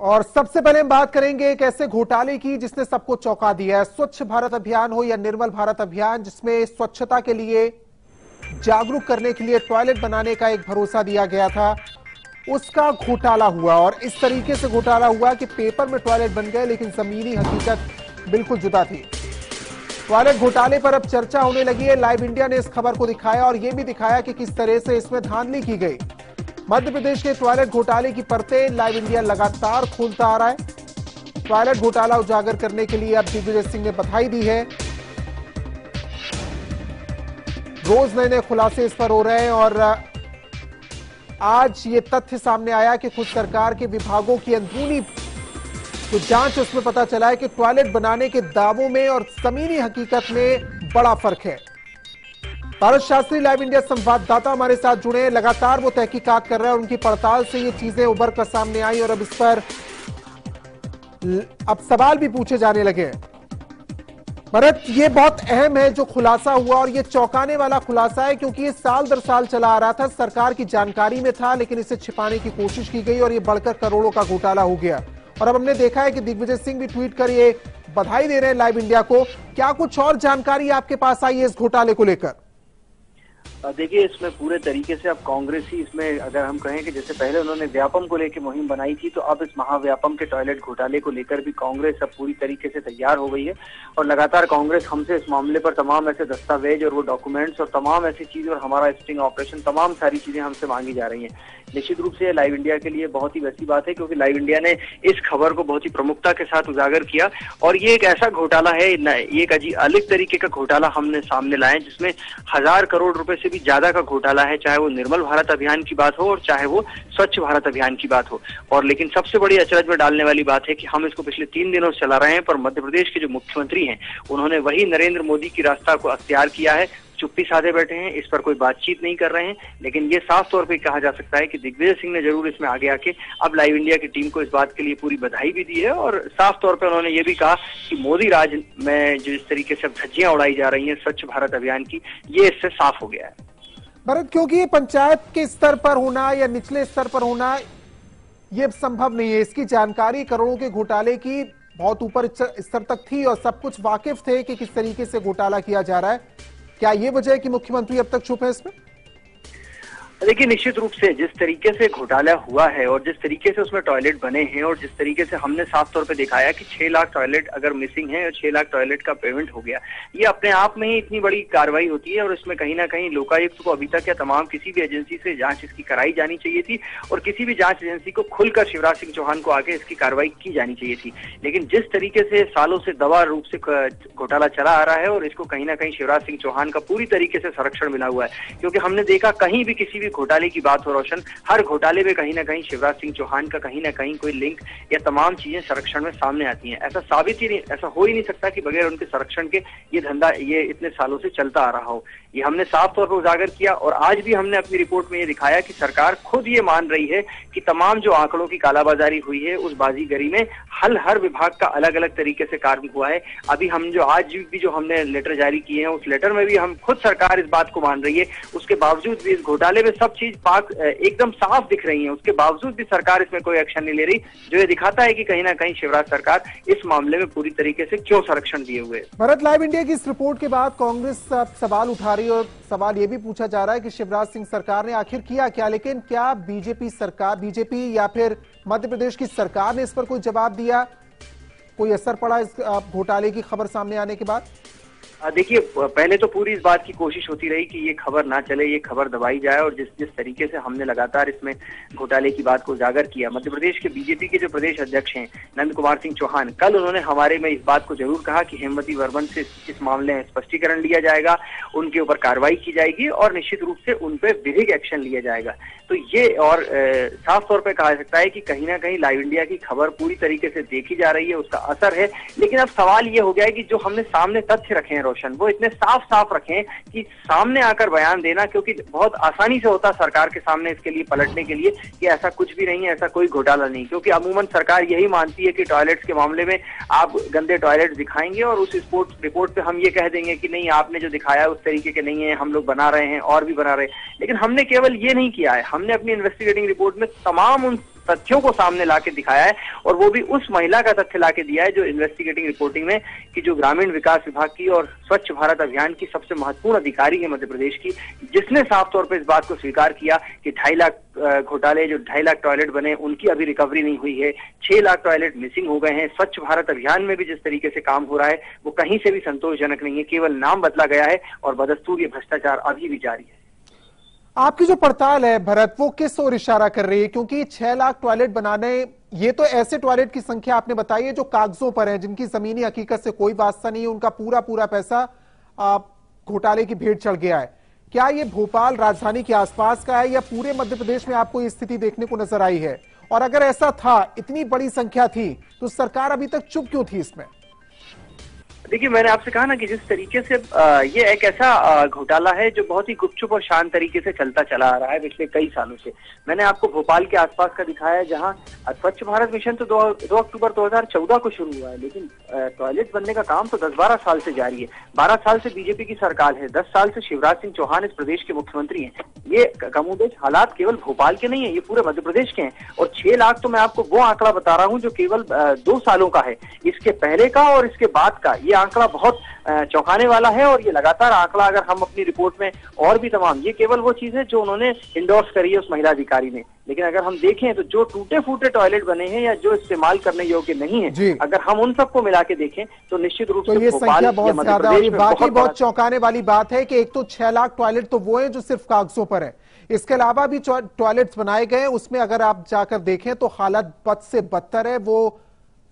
और सबसे पहले हम बात करेंगे एक ऐसे घोटाले की जिसने सबको चौंका दिया है। स्वच्छ भारत अभियान हो या निर्मल भारत अभियान, जिसमें स्वच्छता के लिए जागरूक करने के लिए टॉयलेट बनाने का एक भरोसा दिया गया था, उसका घोटाला हुआ। और इस तरीके से घोटाला हुआ कि पेपर में टॉयलेट बन गए, लेकिन जमीनी हकीकत बिल्कुल जुदा थी। टॉयलेट घोटाले पर अब चर्चा होने लगी है। लाइव इंडिया ने इस खबर को दिखाया और यह भी दिखाया कि किस तरह से इसमें धांधली की गई। मध्य प्रदेश के टॉयलेट घोटाले की परतें लाइव इंडिया लगातार खोलता आ रहा है। टॉयलेट घोटाला उजागर करने के लिए अब दिग्विजय सिंह ने बधाई दी है। रोज नए नए खुलासे इस पर हो रहे हैं और आज ये तथ्य सामने आया कि खुद सरकार के विभागों की अंदरूनी जो जांच, उसमें पता चला है कि टॉयलेट बनाने के दावों में और जमीनी हकीकत में बड़ा फर्क है। भारत शास्त्री लाइव इंडिया संवाददाता हमारे साथ जुड़े हैं, लगातार वो तहकीकात कर रहे हैं और उनकी पड़ताल से ये चीजें उभर कर सामने आई और अब इस पर अब सवाल भी पूछे जाने लगे हैं। भरत, ये बहुत अहम है जो खुलासा हुआ और ये चौंकाने वाला खुलासा है, क्योंकि ये साल दर साल चला आ रहा था, सरकार की जानकारी में था, लेकिन इसे छिपाने की कोशिश की गई और ये बढ़कर करोड़ों का घोटाला हो गया। और अब हमने देखा है कि दिग्विजय सिंह भी ट्वीट कर ये बधाई दे रहे हैं लाइव इंडिया को। क्या कुछ और जानकारी आपके पास आई है इस घोटाले को लेकर? देखिए, इसमें पूरे तरीके से अब कांग्रेस ही इसमें, अगर हम कहें कि जैसे पहले उन्होंने व्यापम को लेकर मुहिम बनाई थी, तो अब इस महाव्यापम के टॉयलेट घोटाले को लेकर भी कांग्रेस अब पूरी तरीके से तैयार हो गई है। और लगातार कांग्रेस हमसे इस मामले पर तमाम ऐसे दस्तावेज और वो डॉक्यूमेंट्स और तमाम ऐसी चीजें और हमारा स्टिंग ऑपरेशन, तमाम सारी चीजें हमसे मांगी जा रही हैं। निश्चित रूप से लाइव इंडिया के लिए बहुत ही वैसी बात है, क्योंकि लाइव इंडिया ने इस खबर को बहुत ही प्रमुखता के साथ उजागर किया। और ये एक ऐसा घोटाला है, ये एक अलग तरीके का घोटाला हमने सामने लाए, जिसमें 1000 करोड़ रुपए से भी ज्यादा का घोटाला है, चाहे वो निर्मल भारत अभियान की बात हो और चाहे वो स्वच्छ भारत अभियान की बात हो। और लेकिन सबसे बड़ी अचरज में डालने वाली बात है कि हम इसको पिछले 3 दिनों से चला रहे हैं, पर मध्य प्रदेश के जो मुख्यमंत्री हैं, उन्होंने वही नरेंद्र मोदी की रास्ता को अख्तियार किया है, चुप्पी साधे बैठे हैं, इस पर कोई बातचीत नहीं कर रहे हैं। लेकिन ये साफ तौर पे कहा जा सकता है कि दिग्विजय सिंह ने जरूर इसमें आगे आके अब लाइव इंडिया की टीम को इस बात के लिए पूरी बधाई भी दी है। और साफ तौर पे उन्होंने ये भी कहा कि मोदी राज में जो इस तरीके से धज्जियां उड़ाई जा रही हैं स्वच्छ भारत अभियान की, ये इससे साफ हो गया है। भरत, क्योंकि ये पंचायत के स्तर पर होना या निचले स्तर पर होना ये संभव नहीं है। इसकी जानकारी करोड़ों के घोटाले की बहुत ऊपर स्तर तक थी और सब कुछ वाकिफ थे कि किस तरीके से घोटाला किया जा रहा है। क्या ये वजह है कि मुख्यमंत्री अब तक चुप है इसमें? देखिए, निश्चित रूप से जिस तरीके से घोटाला हुआ है और जिस तरीके से उसमें टॉयलेट बने हैं और जिस तरीके से हमने साफ तौर पे दिखाया कि 6 लाख टॉयलेट अगर मिसिंग है और 6 लाख टॉयलेट का पेमेंट हो गया, ये अपने आप में ही इतनी बड़ी कार्रवाई होती है। और इसमें कहीं ना कहीं लोकायुक्त को अभी तक या तमाम किसी भी एजेंसी से जांच इसकी कराई जानी चाहिए थी और किसी भी जांच एजेंसी को खुलकर शिवराज सिंह चौहान को आके इसकी कार्रवाई की जानी चाहिए थी। लेकिन जिस तरीके से सालों से दवा रूप से घोटाला चला आ रहा है और इसको कहीं ना कहीं शिवराज सिंह चौहान का पूरी तरीके से संरक्षण मिला हुआ है, क्योंकि हमने देखा कहीं भी किसी भी घोटाले की बात हो रोशन, हर घोटाले में कहीं ना कहीं शिवराज सिंह चौहान का कहीं ना कहीं कोई लिंक या तमाम चीजें संरक्षण में सामने आती हैं। ऐसा ऐसा हो ही नहीं सकता कि बगैर उनके संरक्षण के ये धंधा ये इतने सालों से चलता आ रहा हो। ये हमने साफ तौर पर उजागर किया और आज भी हमने अपनी रिपोर्ट में ये दिखाया कि सरकार खुद ये मान रही है कि तमाम जो आंकड़ों की कालाबाजारी हुई है, उस बाजीगरी में हर विभाग का अलग अलग तरीके से कार्य हुआ है। अभी हम जो आज भी जो हमने लेटर जारी किए हैं, उस लेटर में भी हम खुद सरकार इस बात को मान रही है। उसके बावजूद भी इस घोटाले में सब चीज एकदम साफ दिख रही है, उसके बावजूद भी सरकार इसमें कोई एक्शन नहीं ले रही, जो ये दिखाता है कि कहीं ना कहीं शिवराज सरकार इस मामले में पूरी तरीके से क्यों संरक्षण दिए हुए। भारत, लाइव इंडिया की इस रिपोर्ट के बाद कांग्रेस सवाल उठा रही है और सवाल ये भी पूछा जा रहा है कि शिवराज सिंह सरकार ने आखिर किया क्या। लेकिन क्या बीजेपी या फिर मध्य प्रदेश की सरकार ने इस पर कोई जवाब दिया? कोई असर पड़ा इस घोटाले की खबर सामने आने के बाद? देखिए, पहले तो पूरी इस बात की कोशिश होती रही कि ये खबर ना चले, ये खबर दबाई जाए। और जिस तरीके से हमने लगातार इसमें घोटाले की बात को उजागर किया, मध्य प्रदेश के बीजेपी के जो प्रदेश अध्यक्ष हैं नंद कुमार सिंह चौहान, कल उन्होंने हमारे में इस बात को जरूर कहा कि हेमवती वर्मन से इस मामले में स्पष्टीकरण लिया जाएगा, उनके ऊपर कार्रवाई की जाएगी और निश्चित रूप से उन पर विधिक एक्शन लिया जाएगा। तो ये और साफ तौर पर कहा जा सकता है कि कहीं ना कहीं लाइव इंडिया की खबर पूरी तरीके से देखी जा रही है, उसका असर है। लेकिन अब सवाल ये हो गया है कि जो हमने सामने तथ्य रखे हैं रोशन, वो इतने साफ साफ रखें कि सामने आकर बयान देना, क्योंकि बहुत आसानी से होता सरकार के सामने इसके लिए पलटने के लिए कि ऐसा कुछ भी नहीं है, ऐसा कोई घोटाला नहीं। क्योंकि अमूमन सरकार यही मानती है कि टॉयलेट्स के मामले में आप गंदे टॉयलेट दिखाएंगे और उस रिपोर्ट पे हम ये कह देंगे कि नहीं, आपने जो दिखाया उस तरीके के नहीं है, हम लोग बना रहे हैं और भी बना रहे हैं। लेकिन हमने केवल ये नहीं किया है, हमने अपनी इन्वेस्टिगेटिंग रिपोर्ट में तमाम उन तथ्यों को सामने लाके दिखाया है, और वो भी उस महिला का तथ्य लाके दिया है जो इन्वेस्टिगेटिंग रिपोर्टिंग में कि जो ग्रामीण विकास विभाग की और स्वच्छ भारत अभियान की सबसे महत्वपूर्ण अधिकारी है मध्य प्रदेश की, जिसने साफ तौर पर इस बात को स्वीकार किया कि 2.5 लाख घोटाले, जो 2.5 लाख टॉयलेट बने उनकी अभी रिकवरी नहीं हुई है, 6 लाख टॉयलेट मिसिंग हो गए हैं। स्वच्छ भारत अभियान में भी जिस तरीके से काम हो रहा है वो कहीं से भी संतोषजनक नहीं है, केवल नाम बदला गया है और बदस्तूर ये भ्रष्टाचार अभी भी जारी है। आपकी जो पड़ताल है भरत, वो किस ओर इशारा कर रही है? क्योंकि 6 लाख टॉयलेट बनाने, ये तो ऐसे टॉयलेट की संख्या आपने बताई है जो कागजों पर है, जिनकी जमीनी हकीकत से कोई वास्ता नहीं है, उनका पूरा पैसा घोटाले की भेंट चढ़ गया है। क्या ये भोपाल राजधानी के आसपास का है या पूरे मध्य प्रदेश में आपको ये स्थिति देखने को नजर आई है? और अगर ऐसा था, इतनी बड़ी संख्या थी, तो सरकार अभी तक चुप क्यों थी इसमें? देखिए, मैंने आपसे कहा ना कि जिस तरीके से ये एक ऐसा घोटाला है जो बहुत ही गुपचुप और शांत तरीके से चलता चला आ रहा है पिछले कई सालों से। मैंने आपको भोपाल के आसपास का दिखाया है, जहां स्वच्छ भारत मिशन तो 2 अक्टूबर 2014 को शुरू हुआ है, लेकिन टॉयलेट बनने का काम तो 10-12 साल से जारी है। 12 साल से बीजेपी की सरकार है, 10 साल से शिवराज सिंह चौहान इस प्रदेश के मुख्यमंत्री हैं। ये कमोबेश हालात केवल भोपाल के नहीं है, ये पूरे मध्य प्रदेश के हैं। और 6 लाख तो मैं आपको वो आंकड़ा बता रहा हूँ जो केवल 2 सालों का है। इसके पहले का और इसके बाद का ये आंकड़ा बहुत चौंकाने वाला है, और ये लगातार आंकड़ा अगर हम अपनी रिपोर्ट में और भी तमाम, ये केवल वो चीज है जो उन्होंने इंडोर्स करी है उस महिला अधिकारी ने। लेकिन अगर हम देखें तो जो टूटे फूटे टॉयलेट बने हैं या जो इस्तेमाल करने योग्य नहीं है, अगर हम उन सबको मिला के देखें तो निश्चित रूप से ये संख्या बहुत ज्यादा है। बाकी बहुत चौंकाने वाली बात है कि एक तो 6 लाख टॉयलेट तो वो है जो सिर्फ कागजों पर है, इसके अलावा भी टॉयलेट्स बनाए गए, उसमें अगर आप जाकर देखें तो हालत बद से बदतर है, वो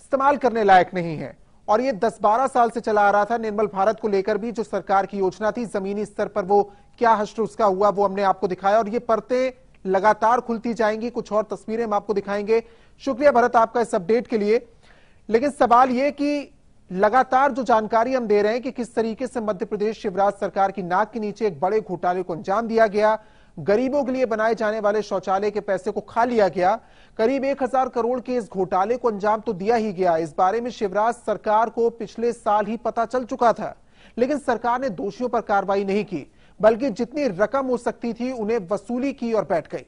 इस्तेमाल करने लायक नहीं है। और ये 10-12 साल से चला आ रहा था। निर्मल भारत को लेकर भी जो सरकार की योजना थी, जमीनी स्तर पर वो क्या हश्र उसका हुआ वो हमने आपको दिखाया, और ये परतें लगातार खुलती जाएंगी। कुछ और तस्वीरें हम आपको दिखाएंगे। शुक्रिया भरत आपका इस अपडेट के लिए। लेकिन सवाल ये कि लगातार जो जानकारी हम दे रहे हैं कि किस तरीके से मध्य प्रदेश शिवराज सरकार की नाक के नीचे एक बड़े घोटाले को अंजाम दिया गया, गरीबों के लिए बनाए जाने वाले शौचालय के पैसे को खा लिया गया, करीब 1000 करोड़ के इस घोटाले को अंजाम तो दिया ही गया। इस बारे में शिवराज सरकार को पिछले साल ही पता चल चुका था, लेकिन सरकार ने दोषियों पर कार्रवाई नहीं की, बल्कि जितनी रकम हो सकती थी उन्हें वसूली की और बैठ गई।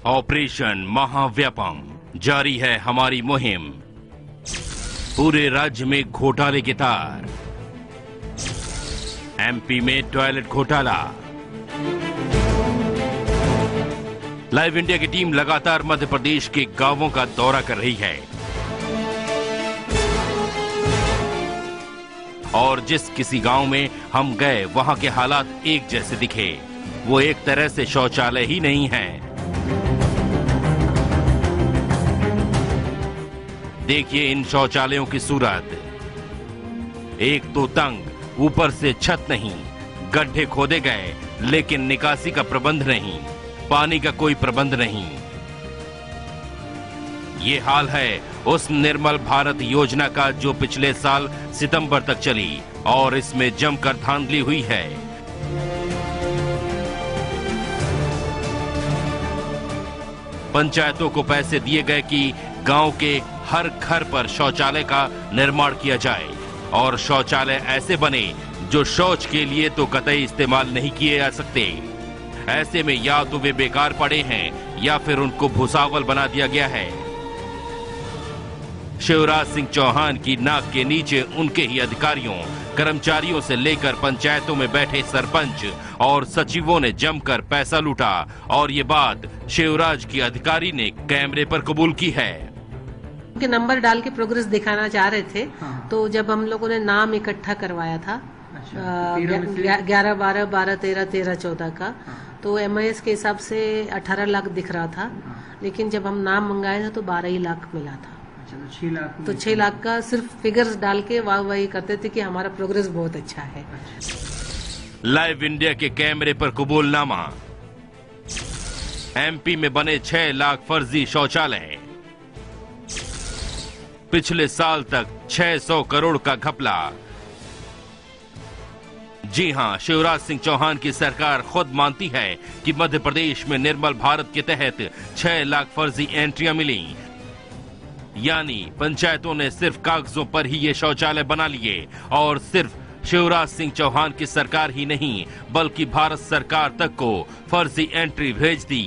ऑपरेशन महाव्यापम जारी है हमारी मुहिम। पूरे राज्य में घोटाले के तार। एमपी में टॉयलेट घोटाला। लाइव इंडिया की टीम लगातार मध्य प्रदेश के गांवों का दौरा कर रही है, और जिस किसी गांव में हम गए वहां के हालात एक जैसे दिखे। वो एक तरह से शौचालय ही नहीं है। देखिए इन शौचालयों की सूरत। एक तो तंग, ऊपर से छत नहीं, गड्ढे खोदे गए लेकिन निकासी का प्रबंध नहीं, पानी का कोई प्रबंध नहीं। ये हाल है उस निर्मल भारत योजना का जो पिछले साल सितंबर तक चली और इसमें जमकर धांधली हुई है। पंचायतों को पैसे दिए गए कि गांव के हर घर पर शौचालय का निर्माण किया जाए, और शौचालय ऐसे बने जो शौच के लिए तो कतई इस्तेमाल नहीं किए जा सकते। ऐसे में या तो वे बेकार पड़े हैं या फिर उनको भूसावल बना दिया गया है। शिवराज सिंह चौहान की नाक के नीचे उनके ही अधिकारियों, कर्मचारियों से लेकर पंचायतों में बैठे सरपंच और सचिवों ने जमकर पैसा लूटा, और ये बात शिवराज की अधिकारी ने कैमरे पर कबूल की है। उनके नंबर डाल के प्रोग्रेस दिखाना चाह रहे थे। हाँ। तो जब हम लोगों ने नाम इकट्ठा करवाया था 11, 12, 13, 13, 14 का, हाँ। तो MIS के हिसाब से 18 लाख दिख रहा था, हाँ। लेकिन जब हम नाम मंगाए थे तो 12 ही लाख मिला था। तो 6 लाख का सिर्फ फिगर्स डाल के वाह करते थे कि हमारा प्रोग्रेस बहुत अच्छा है। लाइव इंडिया के कैमरे पर कबूलनामा। MP में बने 6 लाख फर्जी शौचालय। पिछले साल तक 600 करोड़ का घपला। जी हां, शिवराज सिंह चौहान की सरकार खुद मानती है कि मध्य प्रदेश में निर्मल भारत के तहत 6 लाख फर्जी एंट्रियां मिली, यानी पंचायतों ने सिर्फ कागजों पर ही ये शौचालय बना लिए और सिर्फ शिवराज सिंह चौहान की सरकार ही नहीं बल्कि भारत सरकार तक को फर्जी एंट्री भेज दी।